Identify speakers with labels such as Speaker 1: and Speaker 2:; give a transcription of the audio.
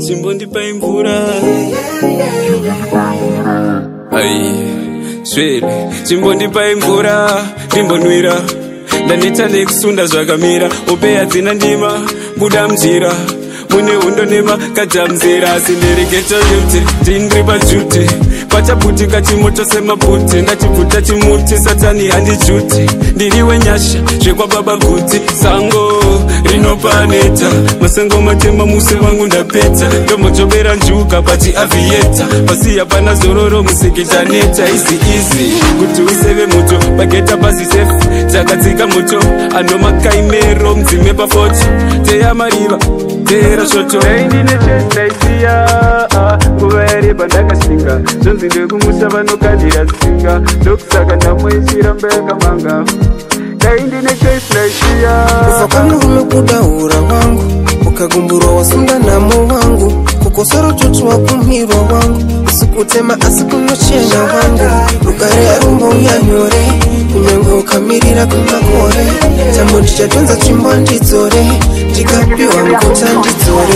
Speaker 1: Chimbondipa imvura Swele Chimbondipa imvura Ndimbonwira Ndaneta nekusunda zvakamira Opeya dzina ndima Buda mjira Mune undo nema kajamzera Sinderegeto yuti Tindriba juti Pachaputi kachimoto sema puti Ndachiputa chimuti Satani handi juti Ndiriwe nyasha Shekwa baba kuti Sango Rinopaneta Masango matema muse wangu ndapeta Ndomojobera njuka pati avieta Pasi yapana zororo museketaneta Easy Kuti useve moto Bageta pasi safe Chakatika moto Anoma kaimero Mzime pa foto Teya mariva Tera shoto Indine chesta isia Kuvaere bandaka shinga Zonzi ndegu musaba no kadira zinga Dokusaka namwesira mbeka manga Indine chesta isia
Speaker 2: Ufakana umekudaura wangu Ukagumburwa wasunda namo wangu Kukosoro chuchu wa kumhirwa wangu Usikutema asikunochena wangu Rugare arumbo uyanyore Kunyango kamirira kumakore Chambo ndichatonza chimbo ndizore Ndikapi wangu tandizore